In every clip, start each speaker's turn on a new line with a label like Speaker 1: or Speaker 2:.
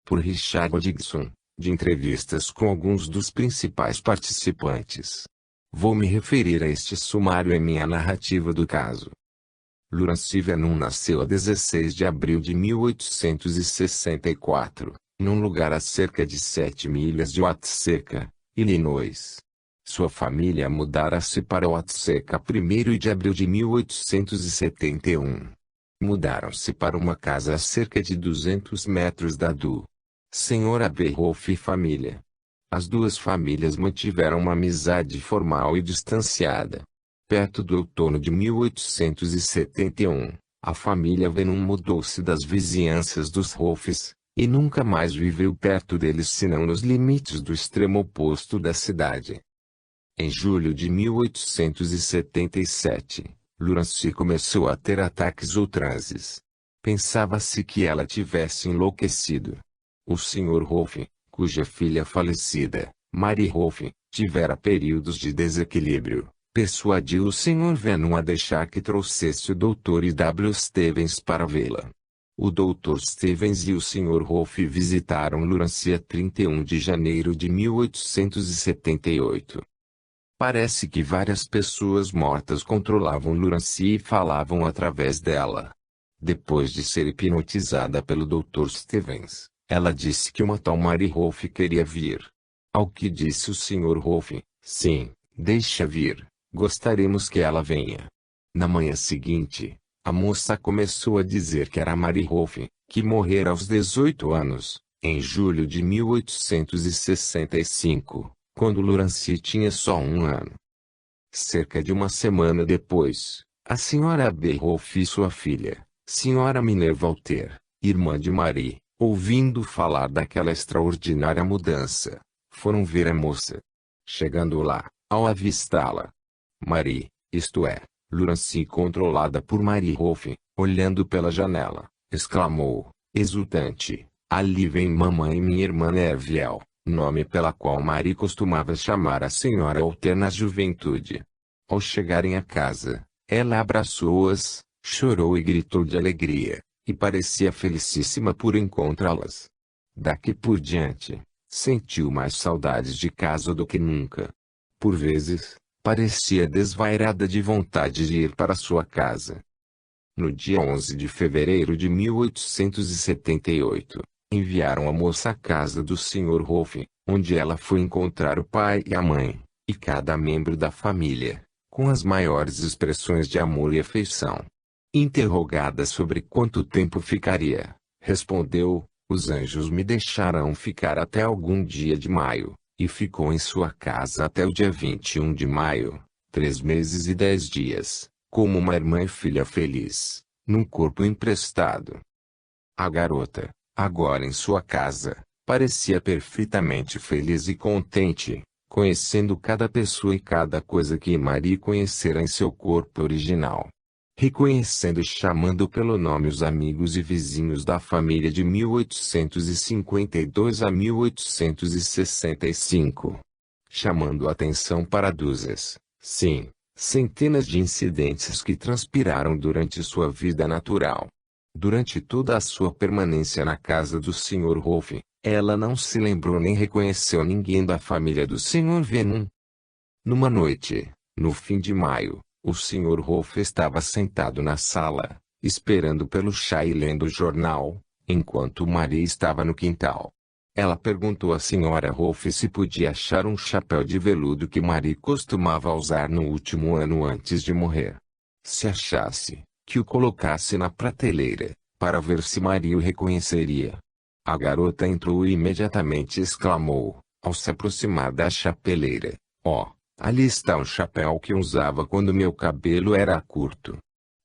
Speaker 1: por Richard Dixon, de entrevistas com alguns dos principais participantes. Vou me referir a este sumário em minha narrativa do caso. Lawrence Vernon nasceu a 16 de abril de 1864, num lugar a cerca de 7 milhas de Watseka, Illinois. Sua família mudara-se para Watseka 1º de abril de 1871. Mudaram-se para uma casa a cerca de 200 metros da do Sr. B. Rolfe e família. As duas famílias mantiveram uma amizade formal e distanciada. Perto do outono de 1871, a família Vernon mudou-se das vizinhanças dos Rolfes, e nunca mais viveu perto deles senão nos limites do extremo oposto da cidade. Em julho de 1877, Lawrence começou a ter ataques ou transes. Pensava-se que ela tivesse enlouquecido. O Sr. Rolfe, cuja filha falecida, Mary Rolfe, tivera períodos de desequilíbrio, persuadiu o Sr. Vernon a deixar que trouxesse o Dr. W. Stevens para vê-la. O Dr. Stevens e o Sr. Rolfe visitaram Lawrence a 31 de janeiro de 1878. Parece que várias pessoas mortas controlavam Lawrence e falavam através dela. Depois de ser hipnotizada pelo Dr. Stevens, ela disse que uma tal Mary Rolfe queria vir. Ao que disse o Sr. Rolfe: sim, deixa vir, gostaríamos que ela venha. Na manhã seguinte, a moça começou a dizer que era Mary Rolfe, que morrera aos 18 anos, em julho de 1865. Quando Lawrence tinha só 1 ano. Cerca de uma semana depois, a Sra. B. Rolfe e sua filha, Sra. Minerva Alter, irmã de Marie, ouvindo falar daquela extraordinária mudança, foram ver a moça. Chegando lá, ao avistá-la, Marie, isto é, Lawrence controlada por Mary Rolfe, olhando pela janela, exclamou, exultante: ali vem mamãe e minha irmã Nerviel, nome pela qual Marie costumava chamar a Sra. Alter na juventude. Ao chegarem à casa, ela abraçou-as, chorou e gritou de alegria, e parecia felicíssima por encontrá-las. Daqui por diante, sentiu mais saudades de casa do que nunca. Por vezes, parecia desvairada de vontade de ir para sua casa. No dia 11 de fevereiro de 1878, enviaram a moça à casa do Sr. Rolfe, onde ela foi encontrar o pai e a mãe, e cada membro da família, com as maiores expressões de amor e afeição. Interrogada sobre quanto tempo ficaria, respondeu: os anjos me deixarão ficar até algum dia de maio, e ficou em sua casa até o dia 21 de maio, 3 meses e 10 dias, como uma irmã e filha feliz, num corpo emprestado. A garota, agora em sua casa, parecia perfeitamente feliz e contente, conhecendo cada pessoa e cada coisa que Marie conhecera em seu corpo original. Reconhecendo e chamando pelo nome os amigos e vizinhos da família de 1852 a 1865. Chamando a atenção para dúzias, sim, centenas de incidentes que transpiraram durante sua vida natural. Durante toda a sua permanência na casa do Sr. Rolfe, ela não se lembrou nem reconheceu ninguém da família do Sr. Vernon. Numa noite, no fim de maio, o Sr. Rolfe estava sentado na sala, esperando pelo chá e lendo o jornal, enquanto Marie estava no quintal. Ela perguntou à Sra. Rolfe se podia achar um chapéu de veludo que Marie costumava usar no último ano antes de morrer. Se achasse, que o colocasse na prateleira, para ver se Marie o reconheceria. A garota entrou e imediatamente exclamou, ao se aproximar da chapeleira: "Oh, ali está um chapéu que usava quando meu cabelo era curto."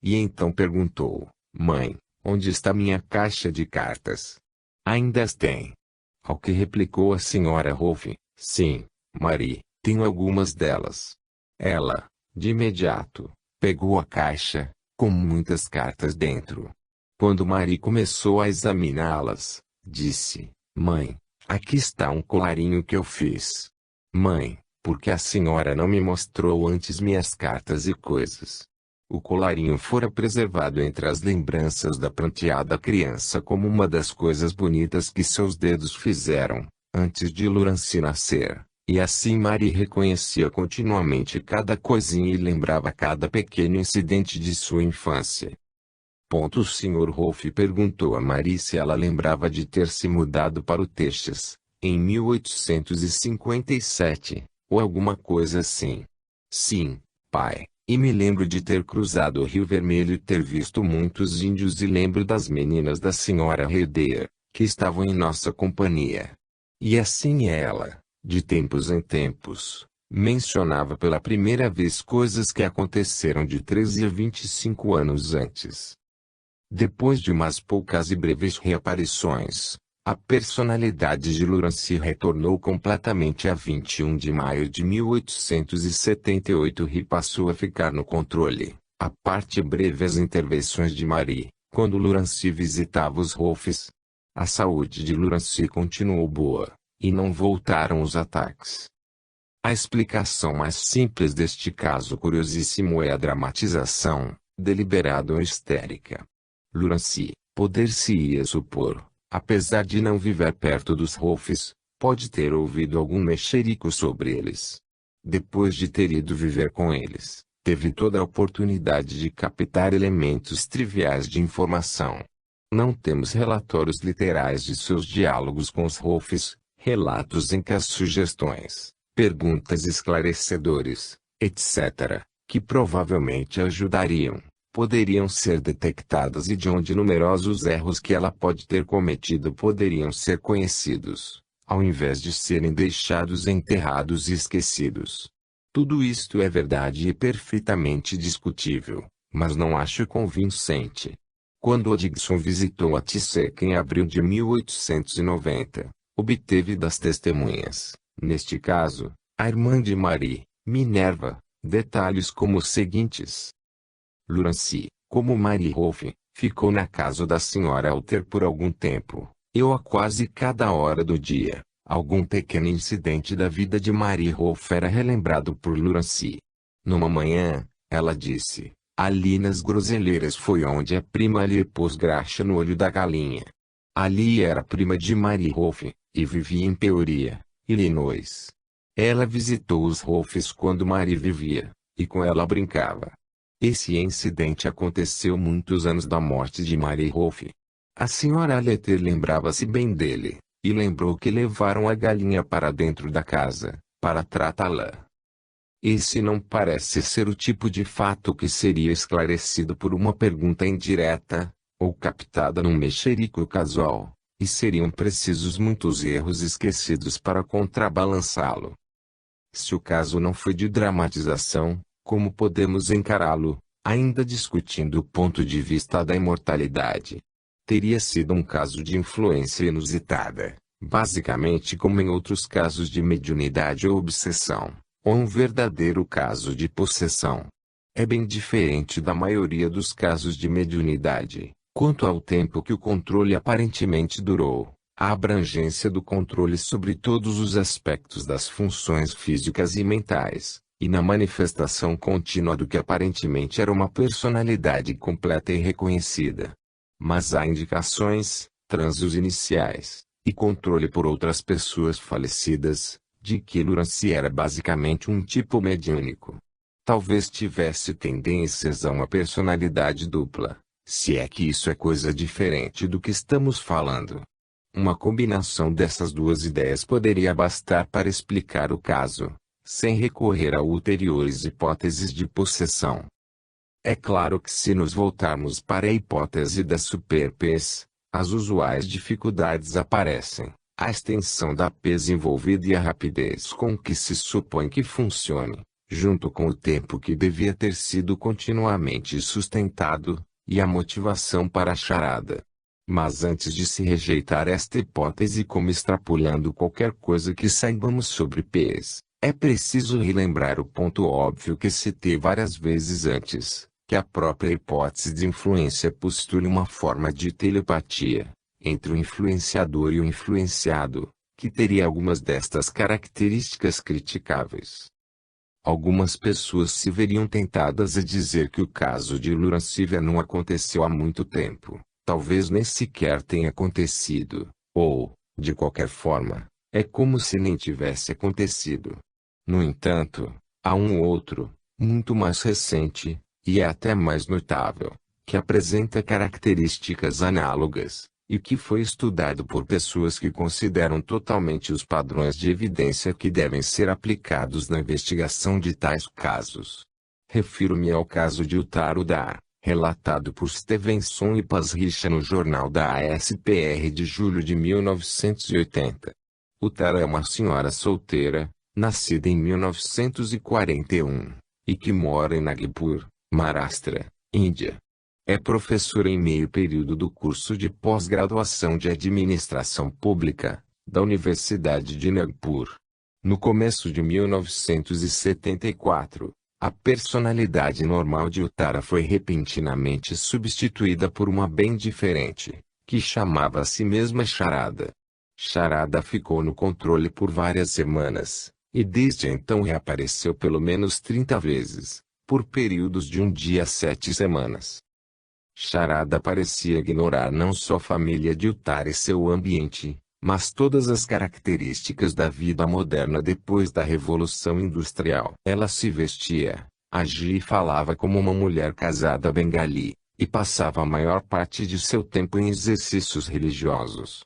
Speaker 1: E então perguntou: "Mãe, onde está minha caixa de cartas?" "Ainda as tem." Ao que replicou a Sra. Rolfe: "Sim, Marie, tenho algumas delas." Ela, de imediato, pegou a caixa, com muitas cartas dentro. Quando Marie começou a examiná-las, disse: "Mãe, aqui está um colarinho que eu fiz." "Mãe, por que a senhora não me mostrou antes minhas cartas e coisas?" O colarinho fora preservado entre as lembranças da pranteada criança como uma das coisas bonitas que seus dedos fizeram, antes de Lurancy nascer, e assim Marie reconhecia continuamente cada coisinha e lembrava cada pequeno incidente de sua infância. O Sr. Rolf perguntou a Marie se ela lembrava de ter se mudado para o Texas, em 1857, ou alguma coisa assim. Sim, pai. E me lembro de ter cruzado o Rio Vermelho e ter visto muitos índios e lembro das meninas da senhora Redder, que estavam em nossa companhia. E assim ela, de tempos em tempos, mencionava pela primeira vez coisas que aconteceram de 13 a 25 anos antes. Depois de umas poucas e breves reaparições, a personalidade de Lurancy retornou completamente a 21 de maio de 1878 e passou a ficar no controle, a parte breves intervenções de Marie, quando Lurancy visitava os Rolfs. A saúde de Lurancy continuou boa, e não voltaram os ataques. A explicação mais simples deste caso curiosíssimo é a dramatização, deliberada ou histérica. Lurancy, poder-se-ia supor, apesar de não viver perto dos Rolfs, pode ter ouvido algum mexerico sobre eles. Depois de ter ido viver com eles, teve toda a oportunidade de captar elementos triviais de informação. Não temos relatórios literais de seus diálogos com os Rolfs, relatos em que as sugestões, perguntas esclarecedores, etc., que provavelmente ajudariam, poderiam ser detectadas e de onde numerosos erros que ela pode ter cometido poderiam ser conhecidos, ao invés de serem deixados enterrados e esquecidos. Tudo isto é verdade e perfeitamente discutível, mas não acho convincente. Quando Odgson visitou a Tisseca em abril de 1890, obteve das testemunhas, neste caso, a irmã de Marie, Minerva, detalhes como os seguintes. Lurancy, como Marie Rolf, ficou na casa da senhora Alter por algum tempo, a quase cada hora do dia. Algum pequeno incidente da vida de Marie Rolf era relembrado por Lurancy. Numa manhã, ela disse, ali nas groselheiras foi onde a prima lhe pôs graxa no olho da galinha. Ali era prima de Marie Rolf, e vivia em Peoria, Illinois. Ela visitou os Rolfs quando Marie vivia, e com ela brincava. Esse incidente aconteceu muitos anos da morte de Marie Rolf. A senhora Aleter lembrava-se bem dele, e lembrou que levaram a galinha para dentro da casa, para tratá-la. Esse não parece ser o tipo de fato que seria esclarecido por uma pergunta indireta, ou captada num mexerico casual, e seriam precisos muitos erros esquecidos para contrabalançá-lo. Se o caso não foi de dramatização, como podemos encará-lo, ainda discutindo o ponto de vista da imortalidade? Teria sido um caso de influência inusitada, basicamente como em outros casos de mediunidade ou obsessão, ou um verdadeiro caso de possessão. É bem diferente da maioria dos casos de mediunidade, quanto ao tempo que o controle aparentemente durou, a abrangência do controle sobre todos os aspectos das funções físicas e mentais, e na manifestação contínua do que aparentemente era uma personalidade completa e reconhecida. Mas há indicações, transes iniciais, e controle por outras pessoas falecidas, de que Lurancy era basicamente um tipo mediúnico. Talvez tivesse tendências a uma personalidade dupla, se é que isso é coisa diferente do que estamos falando. Uma combinação dessas duas ideias poderia bastar para explicar o caso, sem recorrer a ulteriores hipóteses de possessão. É claro que se nos voltarmos para a hipótese da superpes, as usuais dificuldades aparecem, a extensão da pes envolvida e a rapidez com que se supõe que funcione, junto com o tempo que devia ter sido continuamente sustentado, e a motivação para a charada. Mas antes de se rejeitar esta hipótese como extrapolando qualquer coisa que saibamos sobre pes, é preciso relembrar o ponto óbvio que citei várias vezes antes, que a própria hipótese de influência postula uma forma de telepatia, entre o influenciador e o influenciado, que teria algumas destas características criticáveis. Algumas pessoas se veriam tentadas a dizer que o caso de Lurancívia não aconteceu há muito tempo, talvez nem sequer tenha acontecido, ou, de qualquer forma, é como se nem tivesse acontecido. No entanto, há um outro, muito mais recente, e é até mais notável, que apresenta características análogas, e que foi estudado por pessoas que consideram totalmente os padrões de evidência que devem ser aplicados na investigação de tais casos. Refiro-me ao caso de Uttar Udar, relatado por Stevenson e Pasricha no jornal da ASPR de julho de 1980. Uttar é uma senhora solteira, nascida em 1941, e que mora em Nagpur, Maharashtra, Índia. É professora em meio período do curso de pós-graduação de Administração Pública, da Universidade de Nagpur. No começo de 1974, a personalidade normal de Uttara foi repentinamente substituída por uma bem diferente, que chamava a si mesma Charada. Charada ficou no controle por várias semanas, e desde então reapareceu pelo menos 30 vezes, por períodos de um dia a 7 semanas. Charada parecia ignorar não só a família de Uttara e seu ambiente, mas todas as características da vida moderna depois da Revolução Industrial. Ela se vestia, agia e falava como uma mulher casada bengali, e passava a maior parte de seu tempo em exercícios religiosos.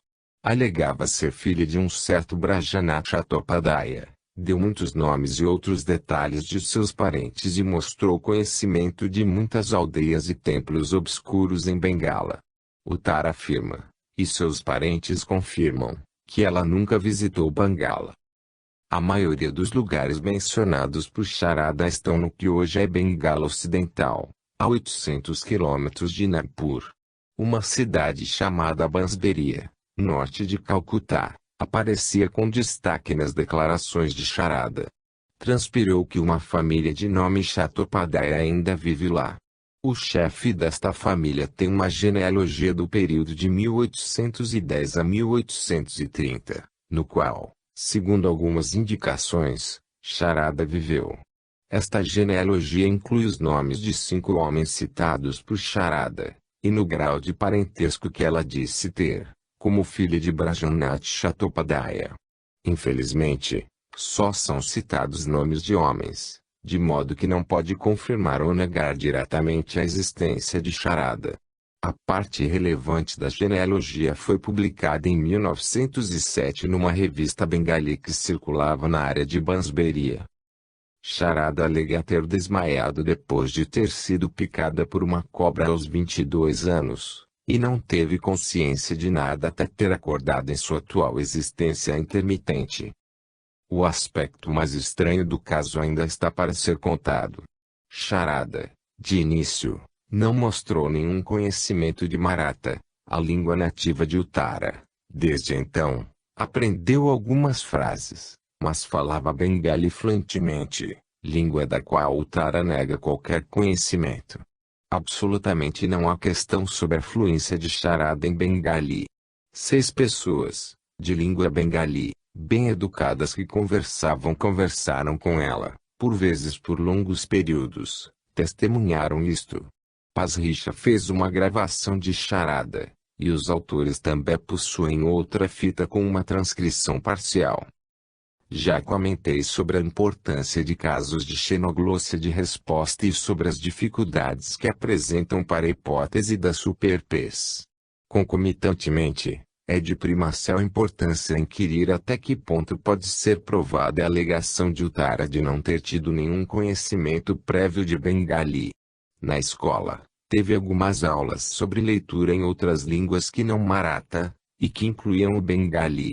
Speaker 1: Alegava ser filha de um certo Brajanath Chattopadhyaya, deu muitos nomes e outros detalhes de seus parentes e mostrou conhecimento de muitas aldeias e templos obscuros em Bengala. Uttara afirma, e seus parentes confirmam, que ela nunca visitou Bengala. A maioria dos lugares mencionados por Charada estão no que hoje é Bengala Ocidental, a 800 quilômetros de Nagpur. Uma cidade chamada Bansberia, norte de Calcutá, aparecia com destaque nas declarações de Charada. Transpirou que uma família de nome Chattopadhyaya ainda vive lá. O chefe desta família tem uma genealogia do período de 1810 a 1830, no qual, segundo algumas indicações, Charada viveu. Esta genealogia inclui os nomes de 5 homens citados por Charada, e no grau de parentesco que ela disse ter, como filha de Brajanath Chattopadhyaya. Infelizmente, só são citados nomes de homens, de modo que não pode confirmar ou negar diretamente a existência de Charada. A parte relevante da genealogia foi publicada em 1907 numa revista bengali que circulava na área de Bansberia. Charada alega ter desmaiado depois de ter sido picada por uma cobra aos 22 anos. E não teve consciência de nada até ter acordado em sua atual existência intermitente. O aspecto mais estranho do caso ainda está para ser contado. Charada, de início, não mostrou nenhum conhecimento de Maratha, a língua nativa de Uttara. Desde então, aprendeu algumas frases, mas falava bengali fluentemente, língua da qual Uttara nega qualquer conhecimento. Absolutamente não há questão sobre a fluência de Charada em bengali. 6 pessoas, de língua bengali, bem educadas que conversaram com ela, por vezes por longos períodos, testemunharam isto. Pasricha fez uma gravação de Charada, e os autores também possuem outra fita com uma transcrição parcial. Já comentei sobre a importância de casos de xenoglossia de resposta e sobre as dificuldades que apresentam para a hipótese da superpes. Concomitantemente, é de primacial importância inquirir até que ponto pode ser provada a alegação de Uttara de não ter tido nenhum conhecimento prévio de bengali. Na escola, teve algumas aulas sobre leitura em outras línguas que não Maratha, e que incluíam o bengali.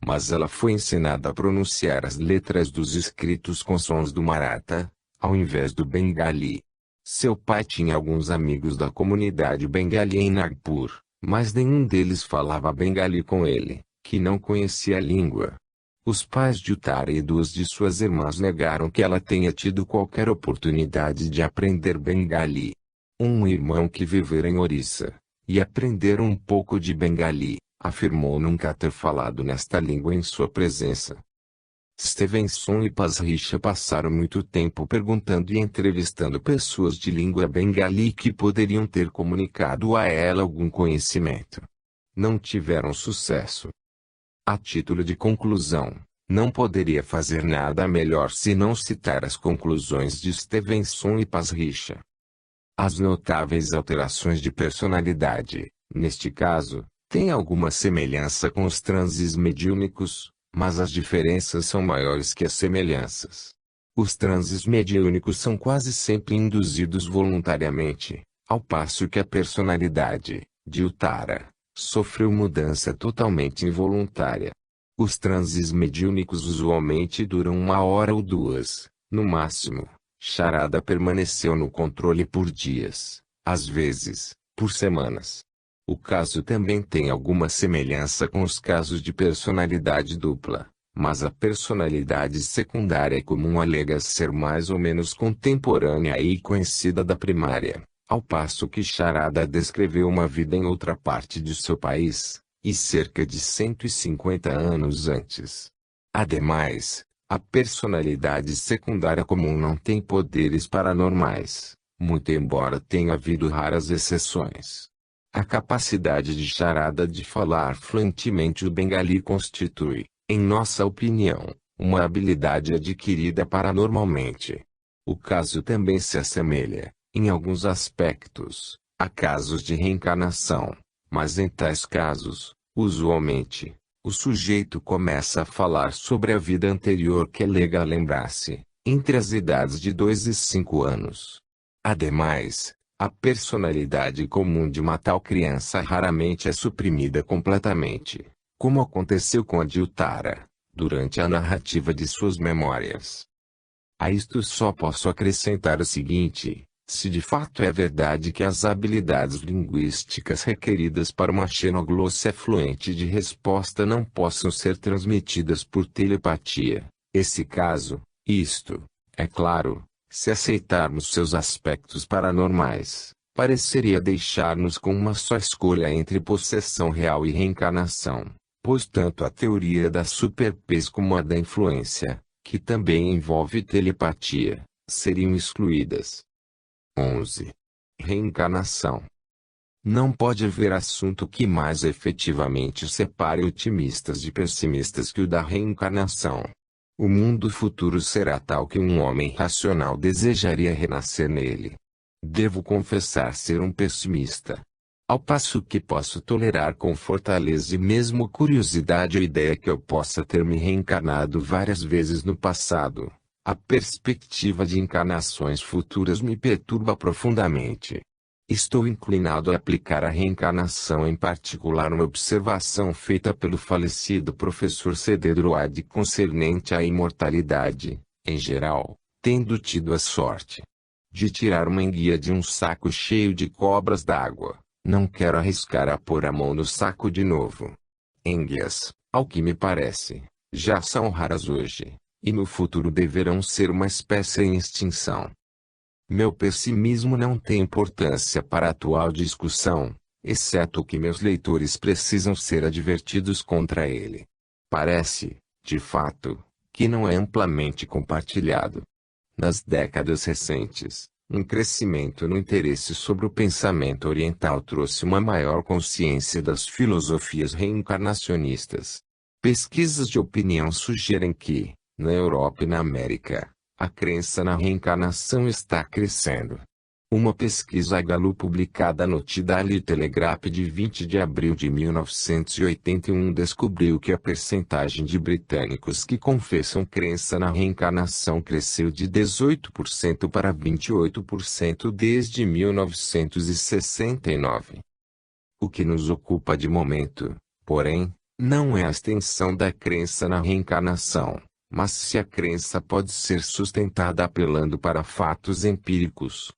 Speaker 1: Mas ela foi ensinada a pronunciar as letras dos escritos com sons do Maratha, ao invés do bengali. Seu pai tinha alguns amigos da comunidade bengali em Nagpur, mas nenhum deles falava bengali com ele, que não conhecia a língua. Os pais de Uttara e 2 de suas irmãs negaram que ela tenha tido qualquer oportunidade de aprender bengali. Um irmão que vivera em Orissa, e aprender um pouco de bengali, afirmou nunca ter falado nesta língua em sua presença. Stevenson e Pasricha passaram muito tempo perguntando e entrevistando pessoas de língua bengali que poderiam ter comunicado a ela algum conhecimento. Não tiveram sucesso. A título de conclusão, não poderia fazer nada melhor se não citar as conclusões de Stevenson e Pasricha. As notáveis alterações de personalidade, neste caso, têm alguma semelhança com os transes mediúnicos, mas as diferenças são maiores que as semelhanças. Os transes mediúnicos são quase sempre induzidos voluntariamente, ao passo que a personalidade, de Uttara, sofreu mudança totalmente involuntária. Os transes mediúnicos usualmente duram 1 hora ou 2, no máximo. Charada permaneceu no controle por dias, às vezes, por semanas. O caso também tem alguma semelhança com os casos de personalidade dupla, mas a personalidade secundária comum alega ser mais ou menos contemporânea e conhecida da primária, ao passo que Charada descreveu uma vida em outra parte de seu país, e cerca de 150 anos antes. Ademais, a personalidade secundária comum não tem poderes paranormais, muito embora tenha havido raras exceções. A capacidade de Charada de falar fluentemente o bengali constitui, em nossa opinião, uma habilidade adquirida paranormalmente. O caso também se assemelha, em alguns aspectos, a casos de reencarnação, mas em tais casos, usualmente, o sujeito começa a falar sobre a vida anterior que alega lembrar-se, entre as idades de 2 e 5 anos. Ademais, a personalidade comum de uma tal criança raramente é suprimida completamente, como aconteceu com a de Uttara, durante a narrativa de suas memórias. A isto só posso acrescentar o seguinte: se de fato é verdade que as habilidades linguísticas requeridas para uma xenoglossia fluente de resposta não possam ser transmitidas por telepatia, esse caso, isto, é claro, se aceitarmos seus aspectos paranormais, pareceria deixar-nos com uma só escolha entre possessão real e reencarnação, pois tanto a teoria da superpes como a da influência, que também envolve telepatia, seriam excluídas. 11. Reencarnação. Não pode haver assunto que mais efetivamente separe otimistas de pessimistas que o da reencarnação. O mundo futuro será tal que um homem racional desejaria renascer nele. Devo confessar ser um pessimista. Ao passo que posso tolerar com fortaleza e mesmo curiosidade a ideia que eu possa ter me reencarnado várias vezes no passado, a perspectiva de encarnações futuras me perturba profundamente. Estou inclinado a aplicar a reencarnação em particular uma observação feita pelo falecido professor C.D. Druade concernente à imortalidade, em geral, tendo tido a sorte de tirar uma enguia de um saco cheio de cobras d'água. Não quero arriscar a pôr a mão no saco de novo. Enguias, ao que me parece, já são raras hoje, e no futuro deverão ser uma espécie em extinção. Meu pessimismo não tem importância para a atual discussão, exceto que meus leitores precisam ser advertidos contra ele. Parece, de fato, que não é amplamente compartilhado. Nas décadas recentes, um crescimento no interesse sobre o pensamento oriental trouxe uma maior consciência das filosofias reencarnacionistas. Pesquisas de opinião sugerem que, na Europa e na América, a crença na reencarnação está crescendo. Uma pesquisa Gallup publicada no Daily Telegraph de 20 de abril de 1981 descobriu que a percentagem de britânicos que confessam crença na reencarnação cresceu de 18% para 28% desde 1969. O que nos ocupa de momento, porém, não é a extensão da crença na reencarnação, mas se a crença pode ser sustentada apelando para fatos empíricos.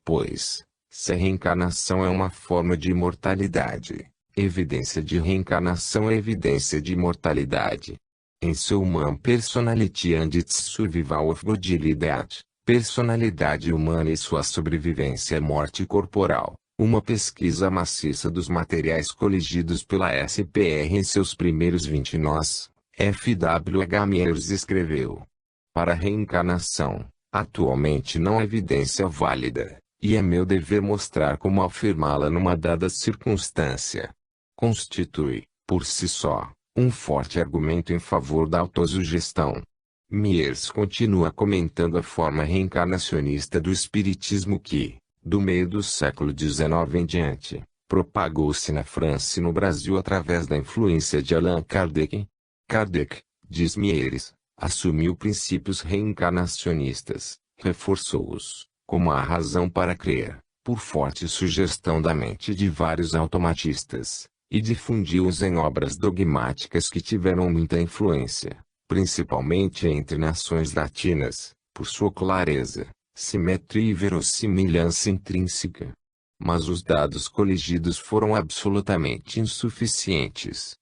Speaker 1: Pois, se a reencarnação é uma forma de imortalidade, evidência de reencarnação é evidência de imortalidade. Em seu Human Personality and its Survival of Bodily Death, Personalidade Humana e sua Sobrevivência à Morte Corporal, uma pesquisa maciça dos materiais coligidos pela SPR em seus primeiros 20 nós, F. W. H. Myers escreveu. Para a reencarnação, atualmente não há evidência válida, e é meu dever mostrar como afirmá-la numa dada circunstância. Constitui, por si só, um forte argumento em favor da autossugestão. Myers continua comentando a forma reencarnacionista do espiritismo que, do meio do século XIX em diante, propagou-se na França e no Brasil através da influência de Allan Kardec. Kardec, diz Myers, assumiu princípios reencarnacionistas, reforçou-os, como a razão para crer, por forte sugestão da mente de vários automatistas, e difundiu-os em obras dogmáticas que tiveram muita influência, principalmente entre nações latinas, por sua clareza, simetria e verossimilhança intrínseca. Mas os dados coligidos foram absolutamente insuficientes.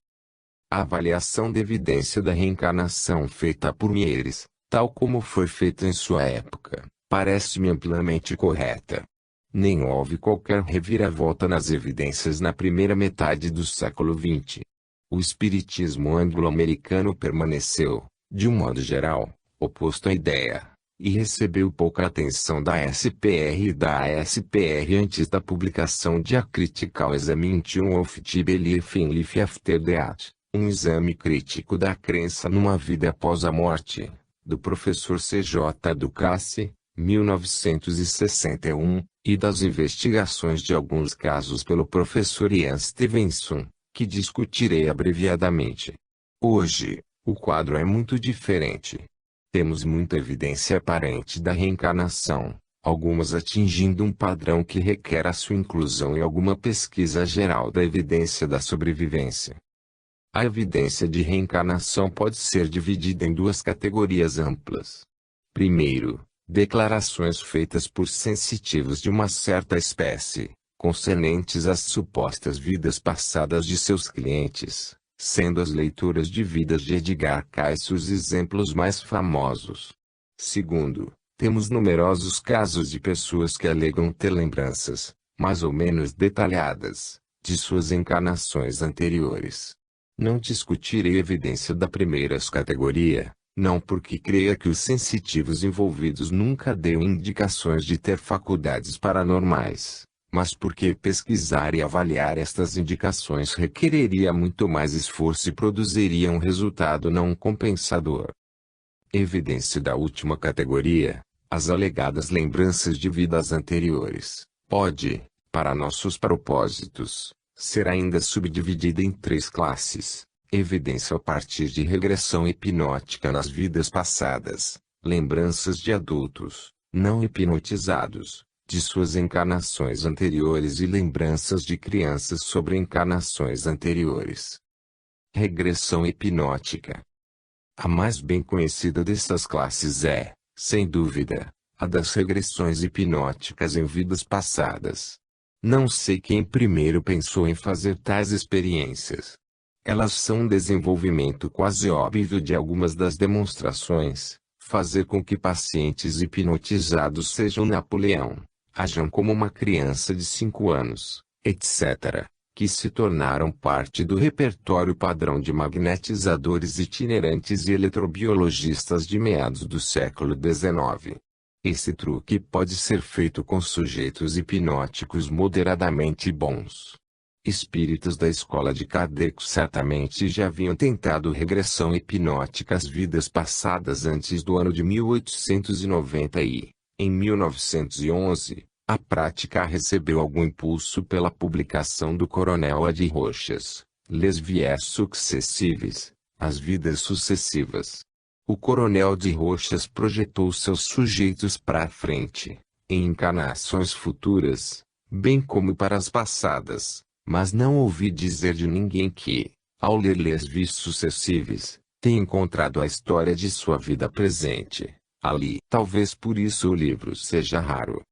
Speaker 1: A avaliação da evidência da reencarnação feita por Myers, tal como foi feita em sua época, parece-me amplamente correta. Nem houve qualquer reviravolta nas evidências na primeira metade do século XX. O espiritismo anglo-americano permaneceu, de um modo geral, oposto à ideia, e recebeu pouca atenção da SPR e da ASPR antes da publicação de A Critical Examination of the Belief in Life After Death, um exame crítico da crença numa vida após a morte, do professor C.J. Ducasse, 1961, e das investigações de alguns casos pelo professor Ian Stevenson, que discutirei abreviadamente. Hoje, o quadro é muito diferente. Temos muita evidência aparente da reencarnação, algumas atingindo um padrão que requer a sua inclusão em alguma pesquisa geral da evidência da sobrevivência. A evidência de reencarnação pode ser dividida em duas categorias amplas. Primeiro, declarações feitas por sensitivos de uma certa espécie, concernentes às supostas vidas passadas de seus clientes, sendo as leituras de vidas de Edgar Cayce os exemplos mais famosos. Segundo, temos numerosos casos de pessoas que alegam ter lembranças, mais ou menos detalhadas, de suas encarnações anteriores. Não discutirei a evidência da primeira categoria, não porque creia que os sensitivos envolvidos nunca dêem indicações de ter faculdades paranormais, mas porque pesquisar e avaliar estas indicações requereria muito mais esforço e produziria um resultado não compensador. Evidência da última categoria, as alegadas lembranças de vidas anteriores, pode, para nossos propósitos, ser ainda subdividida em três classes: evidência a partir de regressão hipnótica nas vidas passadas, lembranças de adultos, não hipnotizados, de suas encarnações anteriores e lembranças de crianças sobre encarnações anteriores. Regressão hipnótica. A mais bem conhecida dessas classes é, sem dúvida, a das regressões hipnóticas em vidas passadas. Não sei quem primeiro pensou em fazer tais experiências. Elas são um desenvolvimento quase óbvio de algumas das demonstrações, fazer com que pacientes hipnotizados sejam Napoleão, ajam como uma criança de 5 anos, etc., que se tornaram parte do repertório padrão de magnetizadores itinerantes e eletrobiologistas de meados do século XIX. Esse truque pode ser feito com sujeitos hipnóticos moderadamente bons. Espíritas da escola de Kardec certamente já haviam tentado regressão hipnótica às vidas passadas antes do ano de 1890 e, em 1911, a prática recebeu algum impulso pela publicação do Coronel A. de Rochas, Les Vies Successives, As Vidas Sucessivas. O Coronel de Rochas projetou seus sujeitos para a frente, em encarnações futuras, bem como para as passadas, mas não ouvi dizer de ninguém que, ao ler Les Vies Successives, tenha encontrado a história de sua vida presente ali. Talvez por isso o livro seja raro.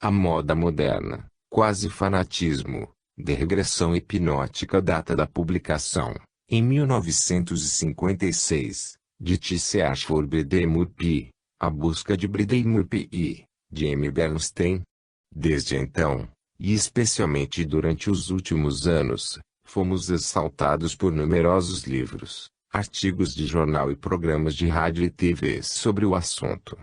Speaker 1: A moda moderna, quase fanatismo, de regressão hipnótica data da publicação, em 1956, de The Search for Bride Murphy, A Busca de Bride Murphy, de M. Bernstein. Desde então, e especialmente durante os últimos anos, fomos assaltados por numerosos livros, artigos de jornal e programas de rádio e TV sobre o assunto.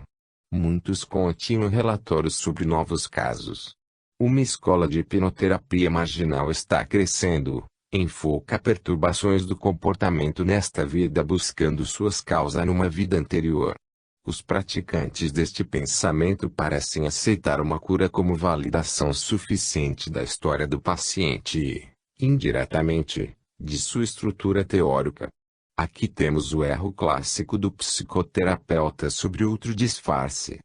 Speaker 1: Muitos continham relatórios sobre novos casos. Uma escola de hipnoterapia marginal está crescendo, enfoca perturbações do comportamento nesta vida buscando suas causas numa vida anterior. Os praticantes deste pensamento parecem aceitar uma cura como validação suficiente da história do paciente e, indiretamente, de sua estrutura teórica. Aqui temos o erro clássico do psicoterapeuta sobre outro disfarce.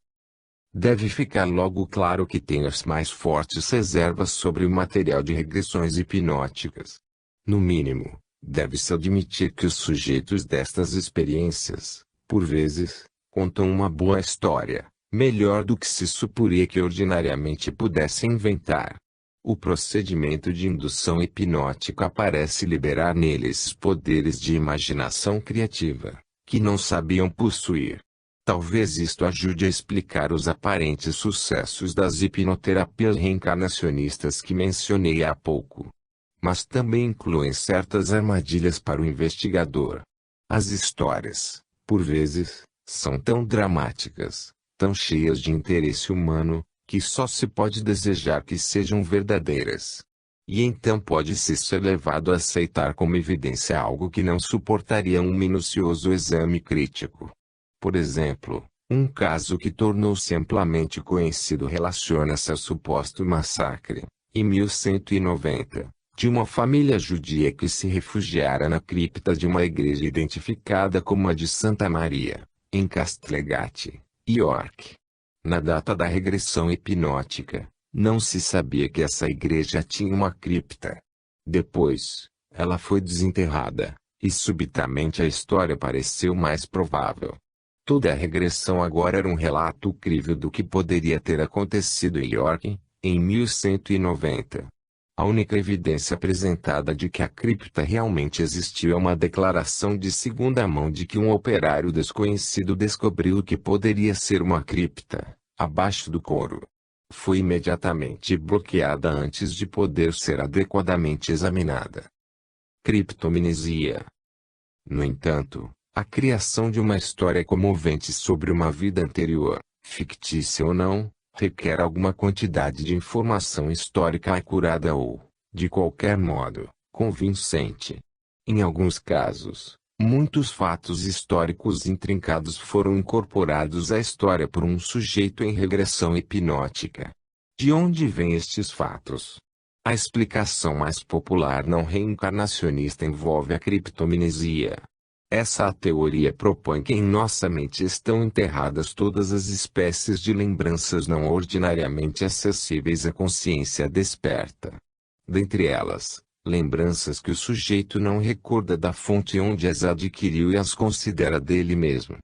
Speaker 1: Deve ficar logo claro que tem as mais fortes reservas sobre o material de regressões hipnóticas. No mínimo, deve-se admitir que os sujeitos destas experiências, por vezes, contam uma boa história, melhor do que se suporia que ordinariamente pudessem inventar. O procedimento de indução hipnótica parece liberar neles poderes de imaginação criativa, que não sabiam possuir. Talvez isto ajude a explicar os aparentes sucessos das hipnoterapias reencarnacionistas que mencionei há pouco. Mas também incluem certas armadilhas para o investigador. As histórias, por vezes, são tão dramáticas, tão cheias de interesse humano, que só se pode desejar que sejam verdadeiras. E então pode-se ser levado a aceitar como evidência algo que não suportaria um minucioso exame crítico. Por exemplo, um caso que tornou-se amplamente conhecido relaciona-se ao suposto massacre, em 1190, de uma família judia que se refugiara na cripta de uma igreja identificada como a de Santa Maria, em Castlegate, York. Na data da regressão hipnótica, não se sabia que essa igreja tinha uma cripta. Depois, ela foi desenterrada, e subitamente a história pareceu mais provável. Toda a regressão agora era um relato crível do que poderia ter acontecido em York, em 1190. A única evidência apresentada de que a cripta realmente existiu é uma declaração de segunda mão de que um operário desconhecido descobriu o que poderia ser uma cripta, abaixo do coro. Foi imediatamente bloqueada antes de poder ser adequadamente examinada. Criptomnesia. No entanto, a criação de uma história comovente sobre uma vida anterior, fictícia ou não, requer alguma quantidade de informação histórica acurada ou, de qualquer modo, convincente. Em alguns casos, muitos fatos históricos intrincados foram incorporados à história por um sujeito em regressão hipnótica. De onde vêm estes fatos? A explicação mais popular não reencarnacionista envolve a criptomnesia. Essa teoria propõe que em nossa mente estão enterradas todas as espécies de lembranças não ordinariamente acessíveis à consciência desperta. Dentre elas, lembranças que o sujeito não recorda da fonte onde as adquiriu e as considera dele mesmo.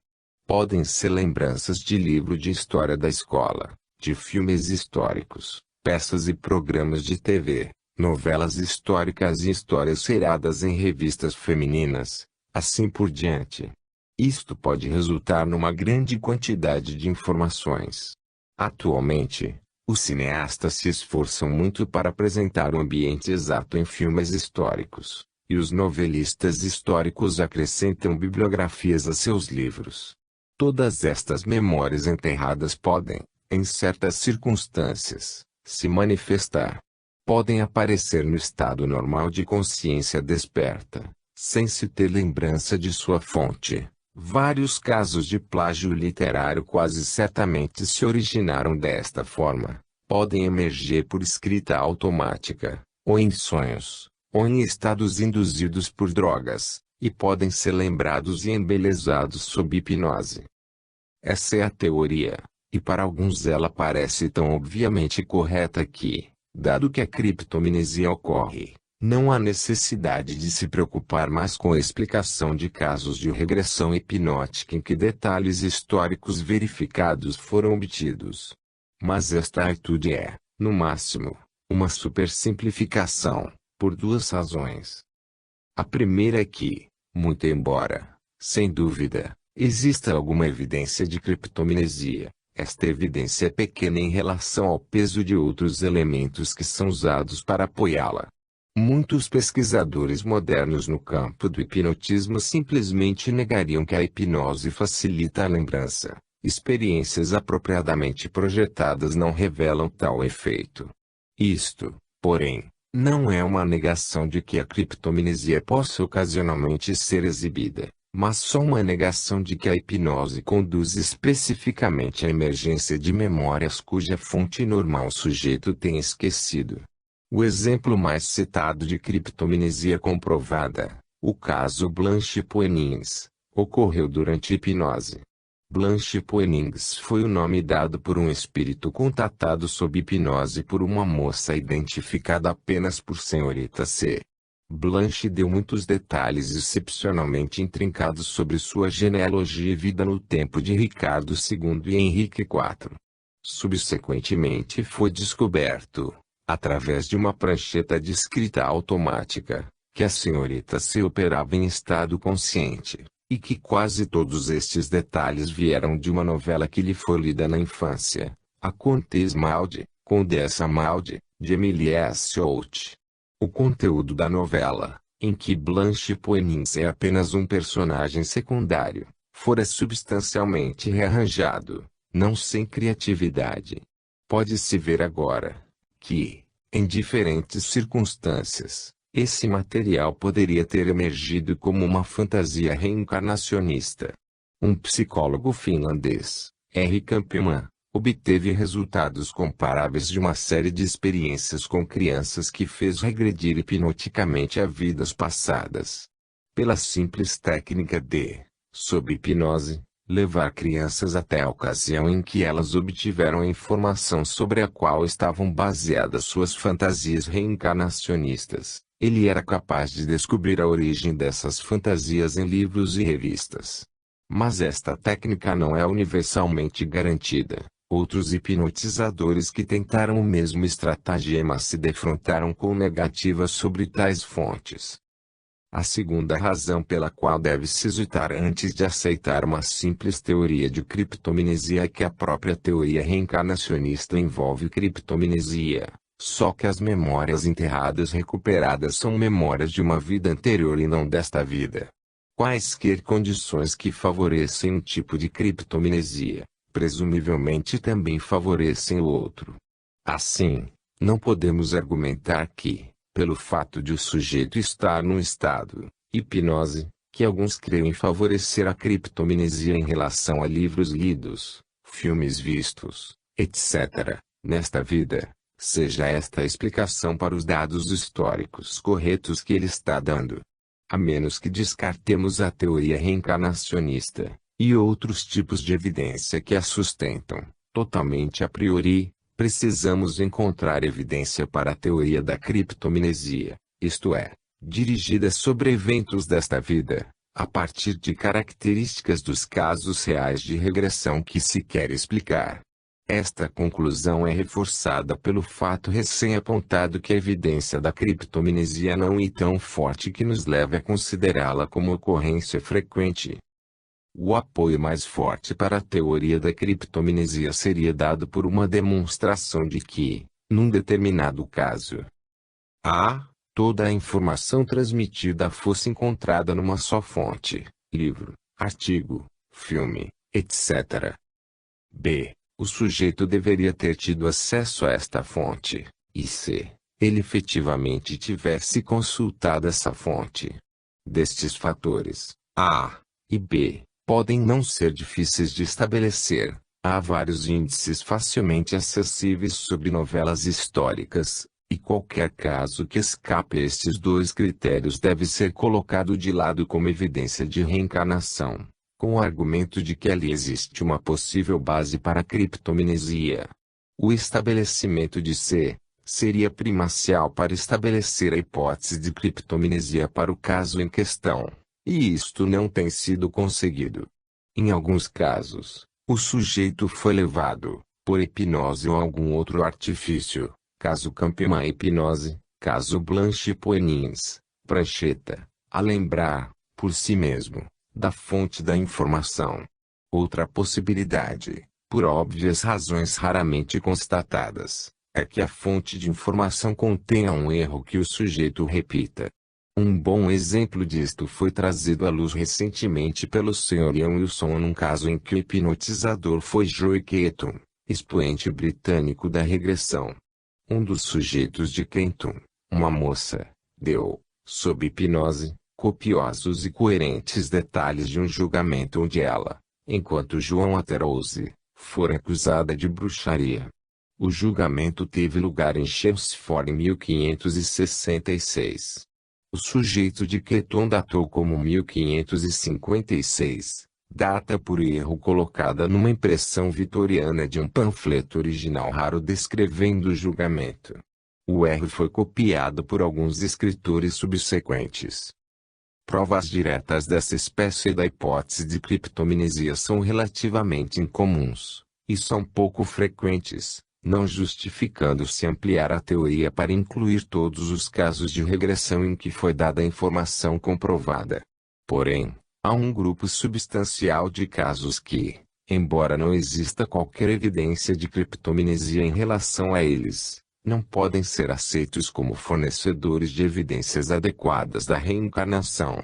Speaker 1: Podem ser lembranças de livro de história da escola, de filmes históricos, peças e programas de TV, novelas históricas e histórias seriadas em revistas femininas. Assim por diante. Isto pode resultar numa grande quantidade de informações. Atualmente, os cineastas se esforçam muito para apresentar o ambiente exato em filmes históricos, e os novelistas históricos acrescentam bibliografias a seus livros. Todas estas memórias enterradas podem, em certas circunstâncias, se manifestar. Podem aparecer no estado normal de consciência desperta, sem se ter lembrança de sua fonte. Vários casos de plágio literário quase certamente se originaram desta forma. Podem emergir por escrita automática, ou em sonhos, ou em estados induzidos por drogas, e podem ser lembrados e embelezados sob hipnose. Essa é a teoria, e para alguns ela parece tão obviamente correta que, dado que a criptomnesia ocorre, não há necessidade de se preocupar mais com a explicação de casos de regressão hipnótica em que detalhes históricos verificados foram obtidos. Mas esta atitude é, no máximo, uma supersimplificação, por duas razões. A primeira é que, muito embora, sem dúvida, exista alguma evidência de criptomnesia, esta evidência é pequena em relação ao peso de outros elementos que são usados para apoiá-la. Muitos pesquisadores modernos no campo do hipnotismo simplesmente negariam que a hipnose facilita a lembrança. Experiências apropriadamente projetadas não revelam tal efeito. Isto, porém, não é uma negação de que a criptomnesia possa ocasionalmente ser exibida, mas só uma negação de que a hipnose conduz especificamente à emergência de memórias cuja fonte normal o sujeito tem esquecido. O exemplo mais citado de criptomnesia comprovada, o caso Blanche Poennings, ocorreu durante hipnose. Blanche Poennings foi o nome dado por um espírito contatado sob hipnose por uma moça identificada apenas por Senhorita C. Blanche deu muitos detalhes excepcionalmente intrincados sobre sua genealogia e vida no tempo de Ricardo II e Henrique IV. Subsequentemente foi descoberto, através de uma prancheta de escrita automática, que a senhorita C operava em estado consciente, e que quase todos estes detalhes vieram de uma novela que lhe foi lida na infância, A Comtesse Maud, Condessa Maud, de Emilie S. Holt. O conteúdo da novela, em que Blanche Poennings é apenas um personagem secundário, fora substancialmente rearranjado, não sem criatividade. Pode-se ver agora que, em diferentes circunstâncias, esse material poderia ter emergido como uma fantasia reencarnacionista. Um psicólogo finlandês, R. Kampmann, obteve resultados comparáveis de uma série de experiências com crianças que fez regredir hipnoticamente a vidas passadas. Pela simples técnica de, sob hipnose, levar crianças até a ocasião em que elas obtiveram a informação sobre a qual estavam baseadas suas fantasias reencarnacionistas, ele era capaz de descobrir a origem dessas fantasias em livros e revistas. Mas esta técnica não é universalmente garantida. Outros hipnotizadores que tentaram o mesmo estratagema se defrontaram com negativas sobre tais fontes. A segunda razão pela qual deve-se hesitar antes de aceitar uma simples teoria de criptomnesia é que a própria teoria reencarnacionista envolve criptomnesia, só que as memórias enterradas recuperadas são memórias de uma vida anterior e não desta vida. Quaisquer condições que favorecem um tipo de criptomnesia, presumivelmente também favorecem o outro. Assim, não podemos argumentar que, pelo fato de o sujeito estar num estado, hipnose, que alguns creem favorecer a criptomnesia em relação a livros lidos, filmes vistos, etc., nesta vida, seja esta a explicação para os dados históricos corretos que ele está dando. A menos que descartemos a teoria reencarnacionista, e outros tipos de evidência que a sustentam, totalmente a priori, precisamos encontrar evidência para a teoria da criptomnesia, isto é, dirigida sobre eventos desta vida, a partir de características dos casos reais de regressão que se quer explicar. Esta conclusão é reforçada pelo fato recém-apontado que a evidência da criptomnesia não é tão forte que nos leve a considerá-la como ocorrência frequente. O apoio mais forte para a teoria da criptomnesia seria dado por uma demonstração de que, num determinado caso, toda a informação transmitida fosse encontrada numa só fonte, livro, artigo, filme, etc. B. O sujeito deveria ter tido acesso a esta fonte, e c. ele efetivamente tivesse consultado essa fonte. Destes fatores, A e B, podem não ser difíceis de estabelecer. Há vários índices facilmente acessíveis sobre novelas históricas, e qualquer caso que escape a estes dois critérios deve ser colocado de lado como evidência de reencarnação, com o argumento de que ali existe uma possível base para a criptomnesia. O estabelecimento de C seria primacial para estabelecer a hipótese de criptomnesia para o caso em questão. E isto não tem sido conseguido. Em alguns casos, o sujeito foi levado, por hipnose ou algum outro artifício, caso Kampmann hipnose, caso Blanche Poennings, prancheta, a lembrar, por si mesmo, da fonte da informação. Outra possibilidade, por óbvias razões raramente constatadas, é que a fonte de informação contenha um erro que o sujeito repita. Um bom exemplo disto foi trazido à luz recentemente pelo Sr. Ian Wilson num caso em que o hipnotizador foi Joe Keaton, expoente britânico da regressão. Um dos sujeitos de Keaton, uma moça, deu, sob hipnose, copiosos e coerentes detalhes de um julgamento onde ela, enquanto Joan Atterose, fora acusada de bruxaria. O julgamento teve lugar em Chelmsford em 1566. O sujeito de Keaton datou como 1556, data por erro colocada numa impressão vitoriana de um panfleto original raro descrevendo o julgamento. O erro foi copiado por alguns escritores subsequentes. Provas diretas dessa espécie da hipótese de criptomnesia são relativamente incomuns, e são pouco frequentes, não justificando-se ampliar a teoria para incluir todos os casos de regressão em que foi dada a informação comprovada. Porém, há um grupo substancial de casos que, embora não exista qualquer evidência de criptomnesia em relação a eles, não podem ser aceitos como fornecedores de evidências adequadas da reencarnação.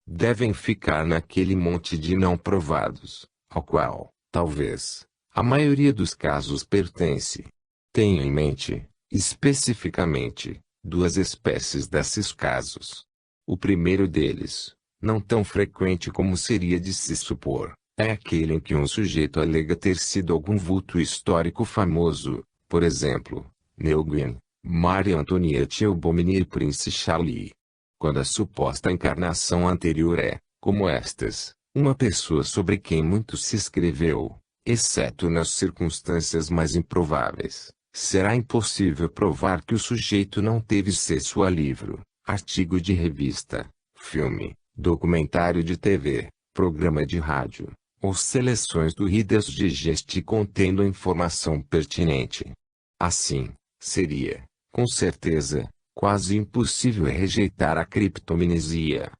Speaker 1: Devem ficar naquele monte de não provados, ao qual, talvez, a maioria dos casos pertence. Tenho em mente, especificamente, duas espécies desses casos. O primeiro deles, não tão frequente como seria de se supor, é aquele em que um sujeito alega ter sido algum vulto histórico famoso, por exemplo, Neil Gwynn, Marie Antoinette ou Bomini e Prince Charlie. Quando a suposta encarnação anterior é, como estas, uma pessoa sobre quem muito se escreveu, exceto nas circunstâncias mais improváveis, será impossível provar que o sujeito não teve acesso a livro, artigo de revista, filme, documentário de TV, programa de rádio, ou seleções do Reader's Digest contendo informação pertinente. Assim, seria, com certeza, quase impossível rejeitar a criptomnesia.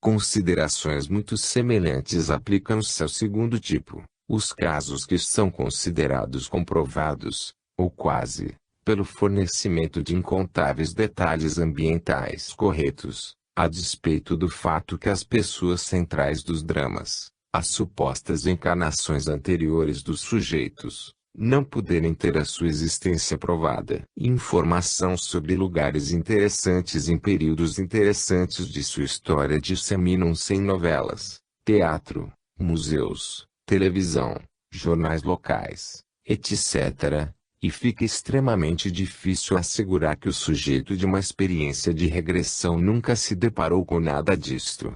Speaker 1: Considerações muito semelhantes aplicam-se ao segundo tipo. Os casos que são considerados comprovados, ou quase, pelo fornecimento de incontáveis detalhes ambientais corretos, a despeito do fato que as pessoas centrais dos dramas, as supostas encarnações anteriores dos sujeitos, não poderem ter a sua existência provada. Informação sobre lugares interessantes em períodos interessantes de sua história disseminam-se em novelas, teatro, museus, televisão, jornais locais, etc., e fica extremamente difícil assegurar que o sujeito de uma experiência de regressão nunca se deparou com nada disto.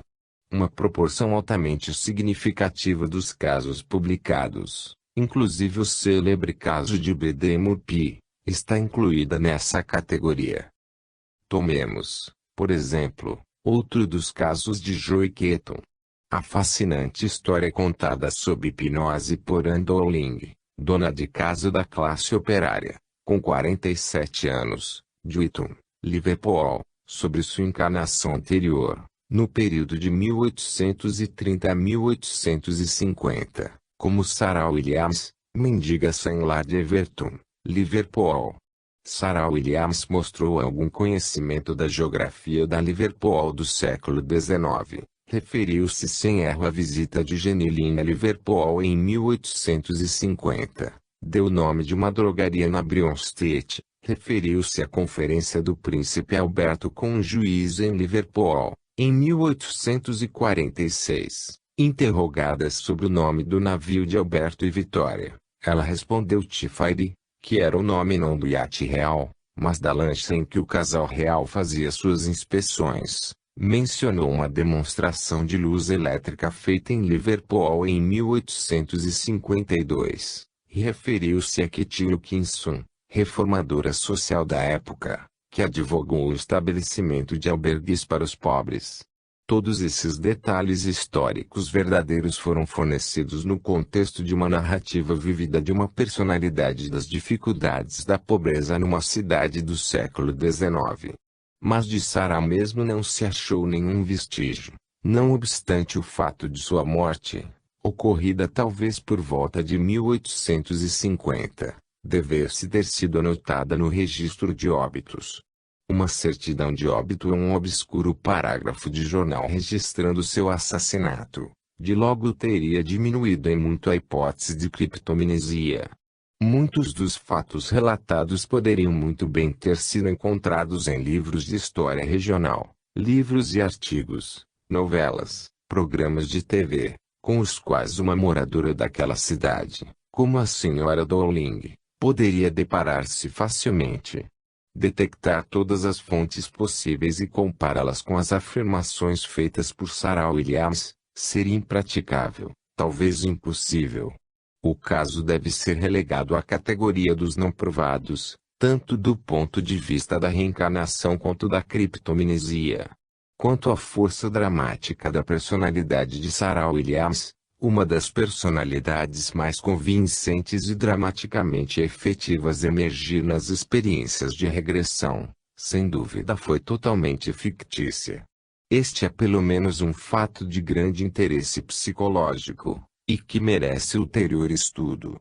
Speaker 1: Uma proporção altamente significativa dos casos publicados, inclusive o célebre caso de B.D. Murphy, está incluída nessa categoria. Tomemos, por exemplo, outro dos casos de Joe Keaton. A fascinante história contada sob hipnose por Anne Dowling, dona de casa da classe operária, com 47 anos, de Whitton, Liverpool, sobre sua encarnação anterior, no período de 1830 a 1850, como Sarah Williams, mendiga sem lar de Everton, Liverpool. Sarah Williams mostrou algum conhecimento da geografia da Liverpool do século XIX. Referiu-se sem erro à visita de Genilin a Liverpool em 1850. Deu nome de uma drogaria na Brion Street. Referiu-se à conferência do príncipe Alberto com um juiz em Liverpool, em 1846. Interrogada sobre o nome do navio de Alberto e Vitória, ela respondeu Tifaire, que era o nome não do iate real, mas da lancha em que o casal real fazia suas inspeções. Mencionou uma demonstração de luz elétrica feita em Liverpool em 1852, e referiu-se a Kitty Wilkinson, reformadora social da época, que advogou o estabelecimento de albergues para os pobres. Todos esses detalhes históricos verdadeiros foram fornecidos no contexto de uma narrativa vívida de uma personalidade das dificuldades da pobreza numa cidade do século XIX. Mas de Sarah mesmo não se achou nenhum vestígio, não obstante o fato de sua morte, ocorrida talvez por volta de 1850, dever-se ter sido anotada no registro de óbitos. Uma certidão de óbito é um obscuro parágrafo de jornal registrando seu assassinato. De logo teria diminuído em muito a hipótese de criptomnesia. Muitos dos fatos relatados poderiam muito bem ter sido encontrados em livros de história regional, livros e artigos, novelas, programas de TV, com os quais uma moradora daquela cidade, como a senhora Dowling, poderia deparar-se facilmente. Detectar todas as fontes possíveis e compará-las com as afirmações feitas por Sarah Williams seria impraticável, talvez impossível. O caso deve ser relegado à categoria dos não provados, tanto do ponto de vista da reencarnação quanto da criptomnesia. Quanto à força dramática da personalidade de Sarah Williams, uma das personalidades mais convincentes e dramaticamente efetivas a emergir nas experiências de regressão, sem dúvida foi totalmente fictícia. Este é pelo menos um fato de grande interesse psicológico, e que merece ulterior estudo.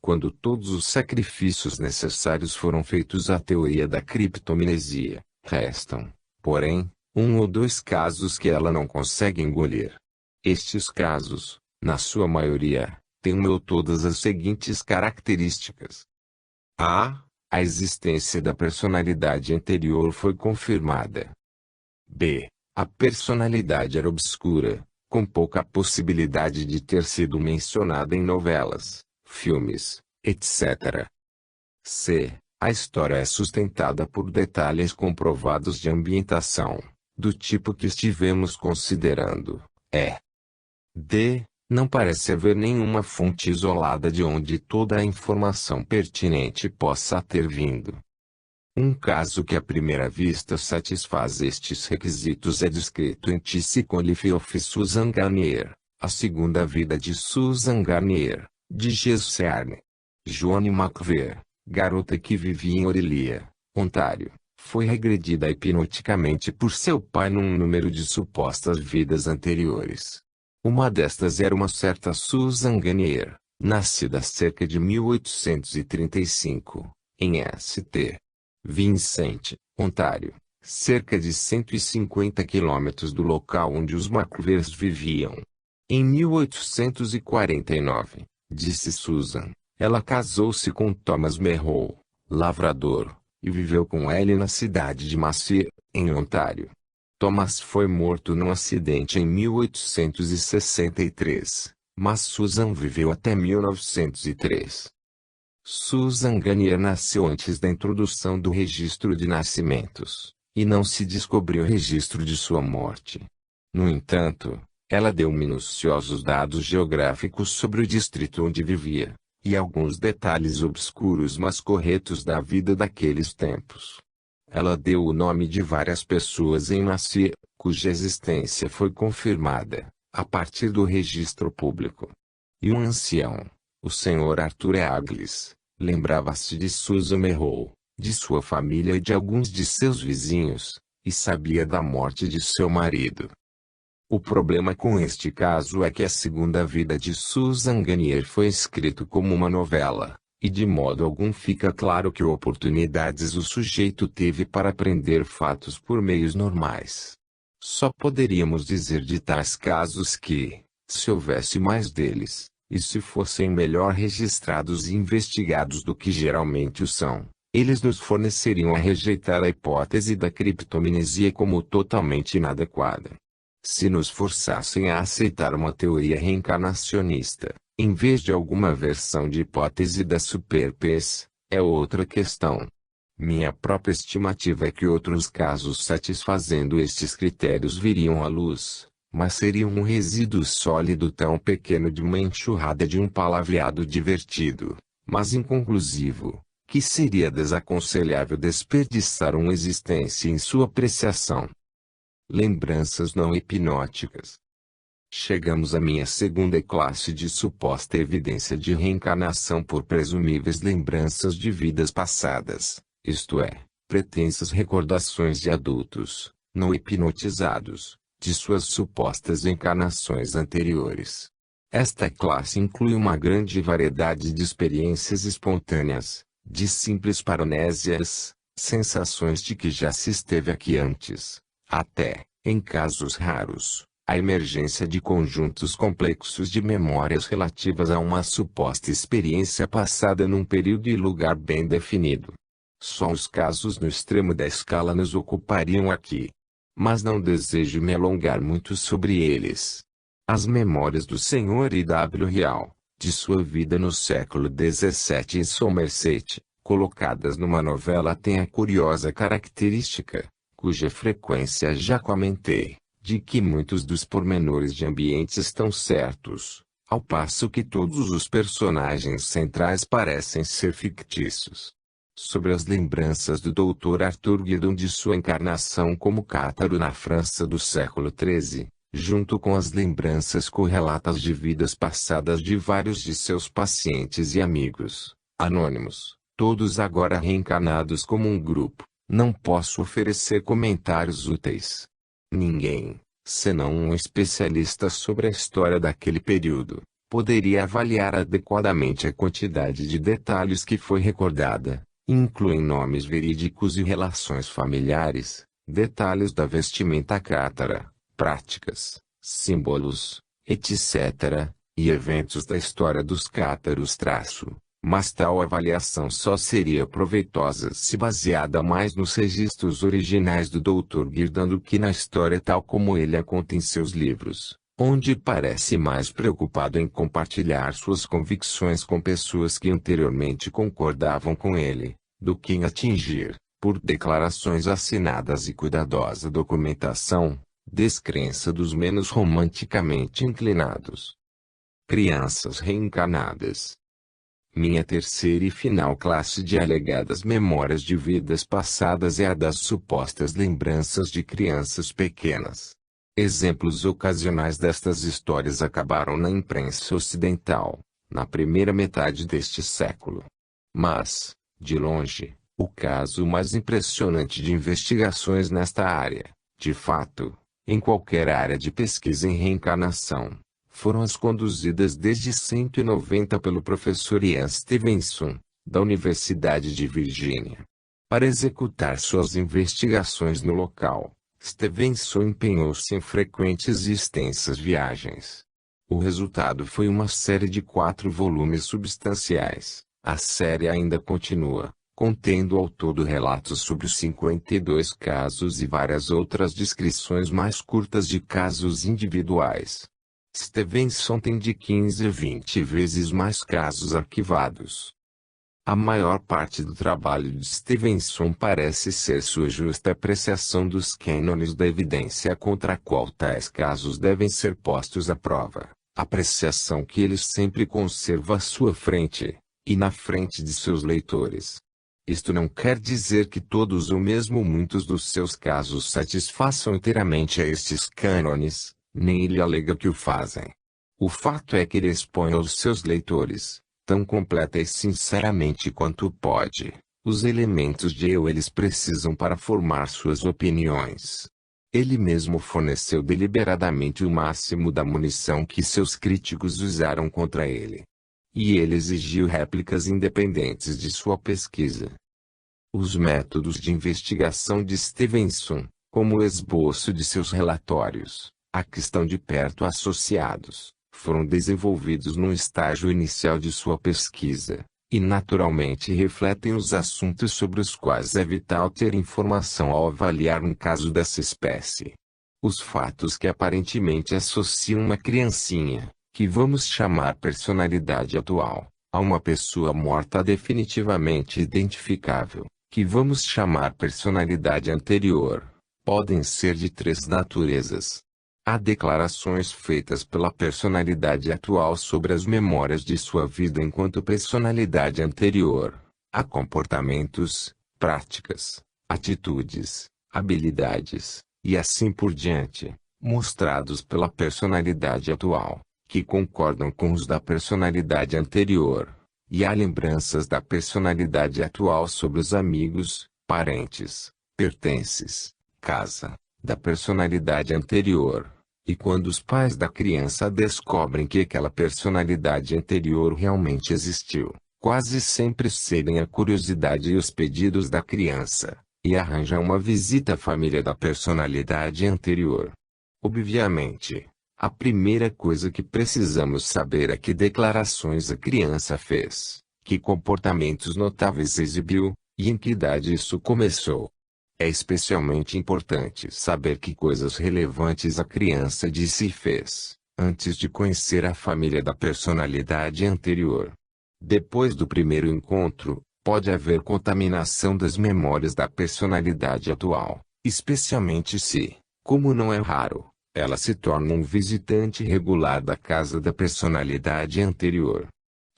Speaker 1: Quando todos os sacrifícios necessários foram feitos à teoria da criptomnesia, restam, porém, um ou dois casos que ela não consegue engolir. Estes casos, na sua maioria, têm uma ou todas as seguintes características. A. A existência da personalidade anterior foi confirmada. B. A personalidade era obscura, com pouca possibilidade de ter sido mencionada em novelas, filmes, etc. C. A história é sustentada por detalhes comprovados de ambientação, do tipo que estivemos considerando. D. Não parece haver nenhuma fonte isolada de onde toda a informação pertinente possa ter vindo. Um caso que à primeira vista satisfaz estes requisitos é descrito em Psycho Life of Susan Garnier, A Segunda Vida de Susan Garnier, de Jesse Arne. Joanne McVeigh, garota que vivia em Orillia, Ontário, foi regredida hipnoticamente por seu pai num número de supostas vidas anteriores. Uma destas era uma certa Susan Garnier, nascida cerca de 1835, em St. Vincent, Ontário, cerca de 150 quilômetros do local onde os McVeighs viviam. Em 1849, disse Susan, ela casou-se com Thomas Merrow, lavrador, e viveu com ele na cidade de Massey, em Ontário. Thomas foi morto num acidente em 1863, mas Susan viveu até 1903. Susan Garnier nasceu antes da introdução do registro de nascimentos, e não se descobriu o registro de sua morte. No entanto, ela deu minuciosos dados geográficos sobre o distrito onde vivia, e alguns detalhes obscuros mas corretos da vida daqueles tempos. Ela deu o nome de várias pessoas em Massey, cuja existência foi confirmada, a partir do registro público. E um ancião, o Sr. Arthur Eagles, lembrava-se de Susan Merrow, de sua família e de alguns de seus vizinhos, e sabia da morte de seu marido. O problema com este caso é que a segunda vida de Susan Garnier foi escrito como uma novela, e de modo algum fica claro que oportunidades o sujeito teve para aprender fatos por meios normais. Só poderíamos dizer de tais casos que, se houvesse mais deles, e se fossem melhor registrados e investigados do que geralmente o são, eles nos forneceriam a rejeitar a hipótese da criptomnesia como totalmente inadequada. Se nos forçassem a aceitar uma teoria reencarnacionista, em vez de alguma versão de hipótese da superpes, é outra questão. Minha própria estimativa é que outros casos satisfazendo estes critérios viriam à luz, mas seriam um resíduo sólido tão pequeno de uma enxurrada de um palavreado divertido, mas inconclusivo, que seria desaconselhável desperdiçar uma existência em sua apreciação. Lembranças não hipnóticas. Chegamos à minha segunda classe de suposta evidência de reencarnação por presumíveis lembranças de vidas passadas, isto é, pretensas recordações de adultos, não hipnotizados, de suas supostas encarnações anteriores. Esta classe inclui uma grande variedade de experiências espontâneas, de simples parónias, sensações de que já se esteve aqui antes, até, em casos raros, a emergência de conjuntos complexos de memórias relativas a uma suposta experiência passada num período e lugar bem definido. Só os casos no extremo da escala nos ocupariam aqui. Mas não desejo me alongar muito sobre eles. As memórias do Sr. I.W. Real, de sua vida no século XVII em Somerset, colocadas numa novela têm a curiosa característica, cuja frequência já comentei, de que muitos dos pormenores de ambiente estão certos, ao passo que todos os personagens centrais parecem ser fictícios. Sobre as lembranças do Dr. Arthur Guidon de sua encarnação como cátaro na França do século XIII, junto com as lembranças correlatas de vidas passadas de vários de seus pacientes e amigos, anônimos, todos agora reencarnados como um grupo, não posso oferecer comentários úteis. Ninguém, senão um especialista sobre a história daquele período, poderia avaliar adequadamente a quantidade de detalhes que foi recordada. Incluem nomes verídicos e relações familiares, detalhes da vestimenta cátara, práticas, símbolos, etc., e eventos da história dos cátaros. Mas tal avaliação só seria proveitosa se baseada mais nos registros originais do Dr. Guidon do que na história tal como ele a conta em seus livros, onde parece mais preocupado em compartilhar suas convicções com pessoas que anteriormente concordavam com ele, do que em atingir, por declarações assinadas e cuidadosa documentação, descrença dos menos romanticamente inclinados. Crianças reencarnadas. Minha terceira e final classe de alegadas memórias de vidas passadas é a das supostas lembranças de crianças pequenas. Exemplos ocasionais destas histórias acabaram na imprensa ocidental, na primeira metade deste século. Mas, de longe, o caso mais impressionante de investigações nesta área, de fato, em qualquer área de pesquisa em reencarnação, foram as conduzidas desde 190 pelo professor Ian Stevenson, da Universidade de Virgínia. Para executar suas investigações no local, Stevenson empenhou-se em frequentes e extensas viagens. O resultado foi uma série de 4 volumes substanciais. A série ainda continua, contendo ao todo relatos sobre os 52 casos e várias outras descrições mais curtas de casos individuais. Stevenson tem de 15 a 20 vezes mais casos arquivados. A maior parte do trabalho de Stevenson parece ser sua justa apreciação dos cânones da evidência contra a qual tais casos devem ser postos à prova, apreciação que ele sempre conserva à sua frente, e na frente de seus leitores. Isto não quer dizer que todos ou mesmo muitos dos seus casos satisfaçam inteiramente a estes cânones, nem ele alega que o fazem. O fato é que ele expõe aos seus leitores, tão completa e sinceramente quanto pode, os elementos de que eles precisam para formar suas opiniões. Ele mesmo forneceu deliberadamente o máximo da munição que seus críticos usaram contra ele. E ele exigiu réplicas independentes de sua pesquisa. Os métodos de investigação de Stevenson, como o esboço de seus relatórios, a que estão de perto associados, foram desenvolvidos no estágio inicial de sua pesquisa, e naturalmente refletem os assuntos sobre os quais é vital ter informação ao avaliar um caso dessa espécie. Os fatos que aparentemente associam uma criancinha, que vamos chamar personalidade atual, a uma pessoa morta definitivamente identificável, que vamos chamar personalidade anterior, podem ser de 3 naturezas. Há declarações feitas pela personalidade atual sobre as memórias de sua vida enquanto personalidade anterior. Há comportamentos, práticas, atitudes, habilidades, e assim por diante, mostrados pela personalidade atual, que concordam com os da personalidade anterior. E há lembranças da personalidade atual sobre os amigos, parentes, pertences, casa, da personalidade anterior. E quando os pais da criança descobrem que aquela personalidade anterior realmente existiu, quase sempre cedem à curiosidade e os pedidos da criança, e arranjam uma visita à família da personalidade anterior. Obviamente, a primeira coisa que precisamos saber é que declarações a criança fez, que comportamentos notáveis exibiu, e em que idade isso começou. É especialmente importante saber que coisas relevantes a criança disse e fez, antes de conhecer a família da personalidade anterior. Depois do primeiro encontro, pode haver contaminação das memórias da personalidade atual, especialmente se, como não é raro, ela se torna um visitante regular da casa da personalidade anterior.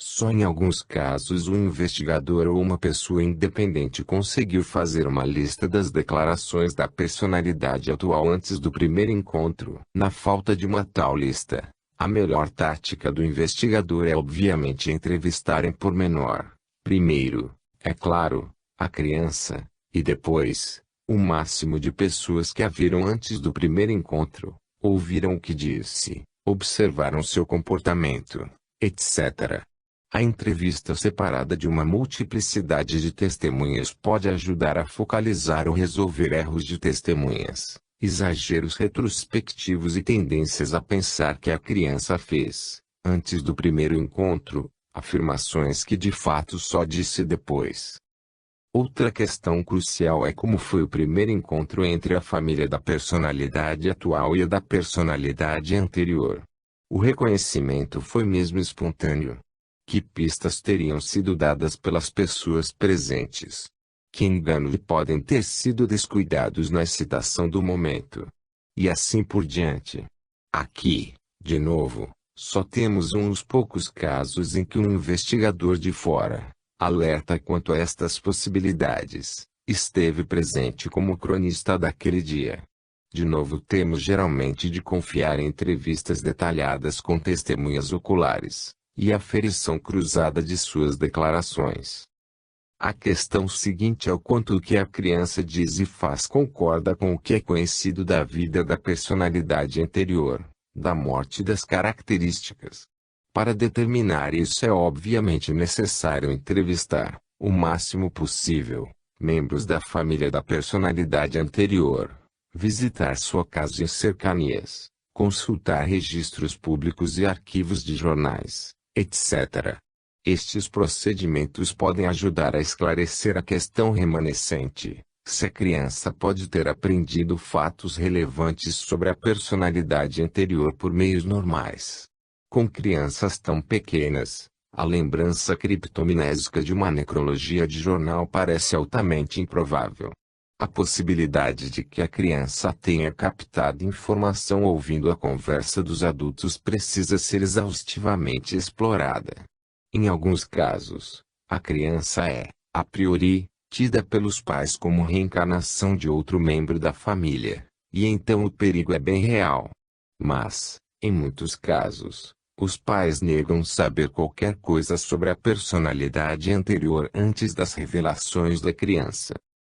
Speaker 1: Só em alguns casos um investigador ou uma pessoa independente conseguiu fazer uma lista das declarações da personalidade atual antes do primeiro encontro. Na falta de uma tal lista, a melhor tática do investigador é obviamente entrevistar em pormenor, primeiro, é claro, a criança, e depois, o máximo de pessoas que a viram antes do primeiro encontro, ouviram o que disse, observaram seu comportamento, etc. A entrevista separada de uma multiplicidade de testemunhas pode ajudar a focalizar ou resolver erros de testemunhas, exageros retrospectivos e tendências a pensar que a criança fez, antes do primeiro encontro, afirmações que de fato só disse depois. Outra questão crucial é como foi o primeiro encontro entre a família da personalidade atual e a da personalidade anterior. O reconhecimento foi mesmo espontâneo? Que pistas teriam sido dadas pelas pessoas presentes? Que enganos podem ter sido descuidados na excitação do momento? E assim por diante. Aqui, de novo, só temos uns poucos casos em que um investigador de fora, alerta quanto a estas possibilidades, esteve presente como cronista daquele dia. De novo temos geralmente de confiar em entrevistas detalhadas com testemunhas oculares, e aferição cruzada de suas declarações. A questão seguinte é o quanto o que a criança diz e faz concorda com o que é conhecido da vida da personalidade anterior, da morte e das características. Para determinar isso é obviamente necessário entrevistar, o máximo possível, membros da família da personalidade anterior, visitar sua casa em cercanias, consultar registros públicos e arquivos de jornais, etc. Estes procedimentos podem ajudar a esclarecer a questão remanescente, se a criança pode ter aprendido fatos relevantes sobre a personalidade anterior por meios normais. Com crianças tão pequenas, a lembrança criptominésica de uma necrologia de jornal parece altamente improvável. A possibilidade de que a criança tenha captado informação ouvindo a conversa dos adultos precisa ser exaustivamente explorada. Em alguns casos, a criança é, a priori, tida pelos pais como reencarnação de outro membro da família, e então o perigo é bem real. Mas, em muitos casos, os pais negam saber qualquer coisa sobre a personalidade anterior antes das revelações da criança.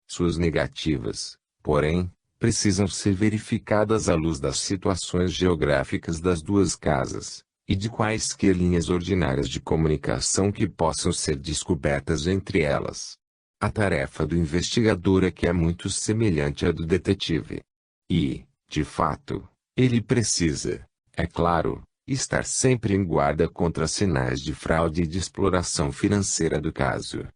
Speaker 1: Suas negativas, porém, precisam ser verificadas à luz das situações geográficas das duas casas, e de quaisquer linhas ordinárias de comunicação que possam ser descobertas entre elas. A tarefa do investigador é que é muito semelhante à do detetive. E, de fato, ele precisa, é claro, estar sempre em guarda contra sinais de fraude e de exploração financeira do caso.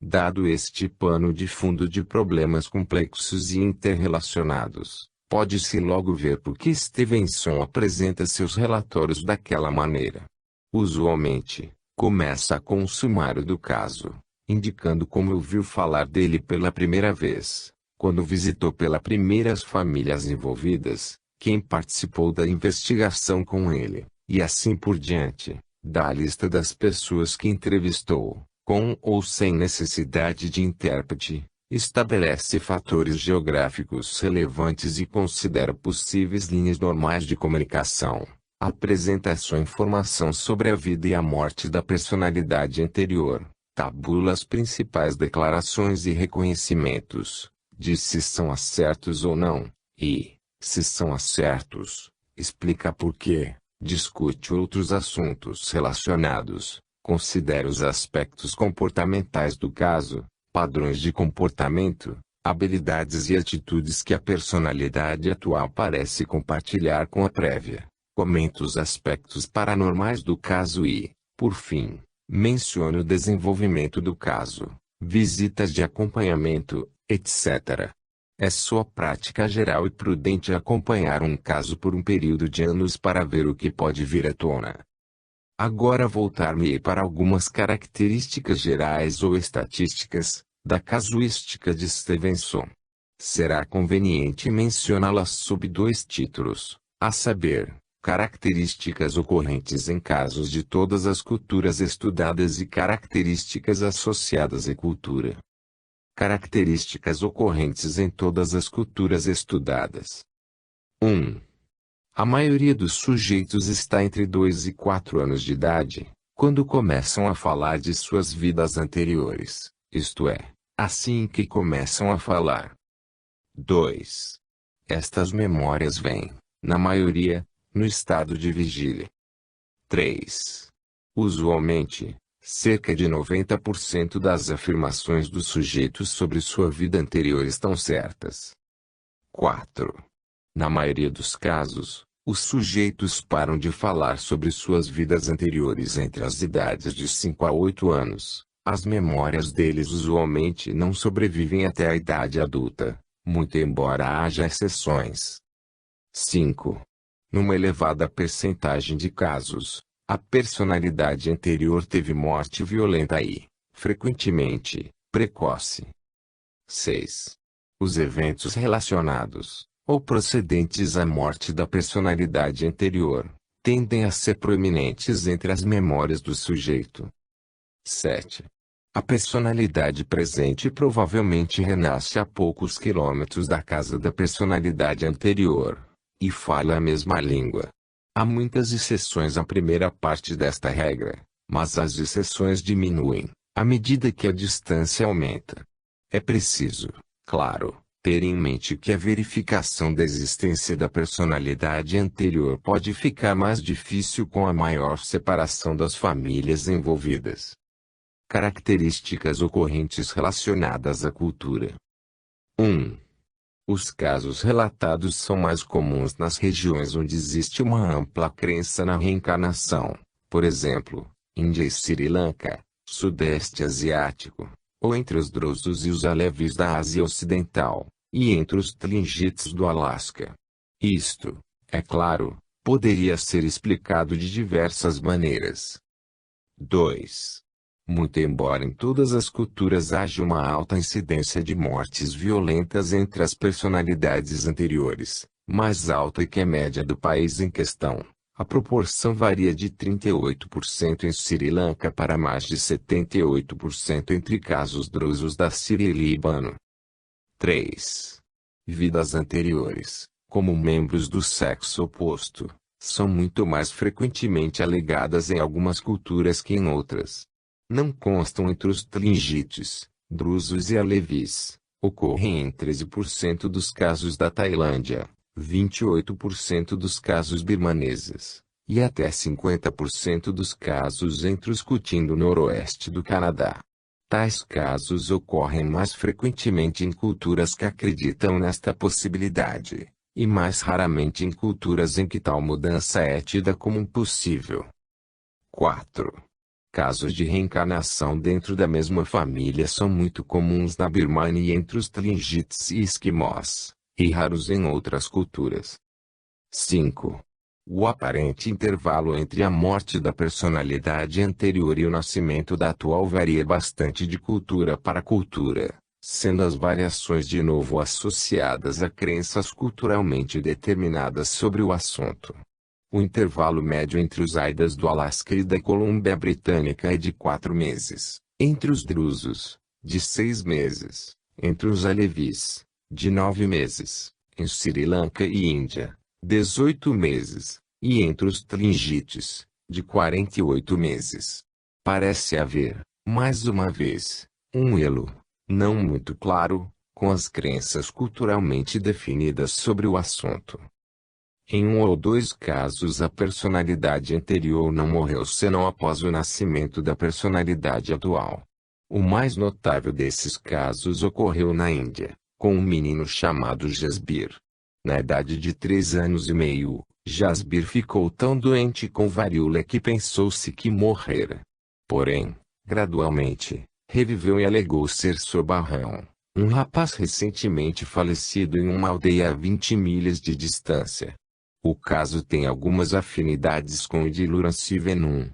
Speaker 1: Dado este pano de fundo de problemas complexos e interrelacionados, pode-se logo ver por que Stevenson apresenta seus relatórios daquela maneira. Usualmente, começa com um sumário do caso, indicando como ouviu falar dele pela primeira vez, quando visitou pela primeira as famílias envolvidas, quem participou da investigação com ele, e assim por diante, dá a lista das pessoas que entrevistou, com ou sem necessidade de intérprete, estabelece fatores geográficos relevantes e considera possíveis linhas normais de comunicação, apresenta sua informação sobre a vida e a morte da personalidade anterior, tabula as principais declarações e reconhecimentos, diz se são acertos ou não, e, se são acertos, explica por quê, discute outros assuntos relacionados, considera os aspectos comportamentais do caso, padrões de comportamento, habilidades e atitudes que a personalidade atual parece compartilhar com a prévia, comenta os aspectos paranormais do caso e, por fim, menciona o desenvolvimento do caso, visitas de acompanhamento, etc. É sua prática geral e prudente acompanhar um caso por um período de anos para ver o que pode vir à tona. Agora voltar-me para algumas características gerais ou estatísticas da casuística de Stevenson. Será conveniente mencioná-las sob dois títulos, a saber, características ocorrentes em casos de todas as culturas estudadas e características associadas à cultura. Características ocorrentes em todas as culturas estudadas. 1. A maioria dos sujeitos está entre 2 e 4 anos de idade, quando começam a falar de suas vidas anteriores, isto é, assim que começam a falar. 2. Estas memórias vêm, na maioria, no estado de vigília. 3. Usualmente, cerca de 90% das afirmações dos sujeitos sobre sua vida anterior estão certas. 4. Na maioria dos casos, os sujeitos param de falar sobre suas vidas anteriores entre as idades de 5 a 8 anos. As memórias deles usualmente não sobrevivem até a idade adulta, muito embora haja exceções. 5. Numa elevada percentagem de casos, a personalidade anterior teve morte violenta e, frequentemente, precoce. 6. Os eventos relacionados, ou procedentes à morte da personalidade anterior, tendem a ser proeminentes entre as memórias do sujeito. 7. A personalidade presente provavelmente renasce a poucos quilômetros da casa da personalidade anterior, e fala a mesma língua. Há muitas exceções à primeira parte desta regra, mas as exceções diminuem, à medida que a distância aumenta. É preciso, claro, ter em mente que a verificação da existência da personalidade anterior pode ficar mais difícil com a maior separação das famílias envolvidas. Características ocorrentes relacionadas à cultura. 1. Os casos relatados são mais comuns nas regiões onde existe uma ampla crença na reencarnação, por exemplo, Índia e Sri Lanka, Sudeste Asiático, ou entre os Drusos e os Alevis da Ásia Ocidental, e entre os Tlingits do Alasca. Isto, é claro, poderia ser explicado de diversas maneiras. 2. Muito embora em todas as culturas haja uma alta incidência de mortes violentas entre as personalidades anteriores, mais alta que a média do país em questão, a proporção varia de 38% em Sri Lanka para mais de 78% entre casos drusos da Síria e Líbano. 3. Vidas anteriores, como membros do sexo oposto, são muito mais frequentemente alegadas em algumas culturas que em outras. Não constam entre os Tlingites, Drusos e Alevis, ocorrem em 13% dos casos da Tailândia, 28% dos casos birmaneses, e até 50% dos casos entre os Kutin do noroeste do Canadá. Tais casos ocorrem mais frequentemente em culturas que acreditam nesta possibilidade, e mais raramente em culturas em que tal mudança é tida como impossível. 4. Casos de reencarnação dentro da mesma família são muito comuns na Birmania e entre os Tlingits e Esquimós, e raros em outras culturas. 5. O aparente intervalo entre a morte da personalidade anterior e o nascimento da atual varia bastante de cultura para cultura, sendo as variações de novo associadas a crenças culturalmente determinadas sobre o assunto. O intervalo médio entre os Aidas do Alasca e da Colômbia Britânica é de 4 meses, entre os Drusos, de 6 meses, entre os Alevis, de 9 meses, em Sri Lanka e Índia, 18 meses, e entre os Tlingites, de 48 meses. Parece haver, mais uma vez, um elo, não muito claro, com as crenças culturalmente definidas sobre o assunto. Em um ou dois casos a personalidade anterior não morreu senão após o nascimento da personalidade atual. O mais notável desses casos ocorreu na Índia, com um menino chamado Jasbir. Na idade de 3 anos e meio, Jasbir ficou tão doente com varíola que pensou-se que morrera. Porém, gradualmente, reviveu e alegou ser Sobarrão, um rapaz recentemente falecido em uma aldeia a 20 milhas de distância. O caso tem algumas afinidades com o de Lawrence Venom,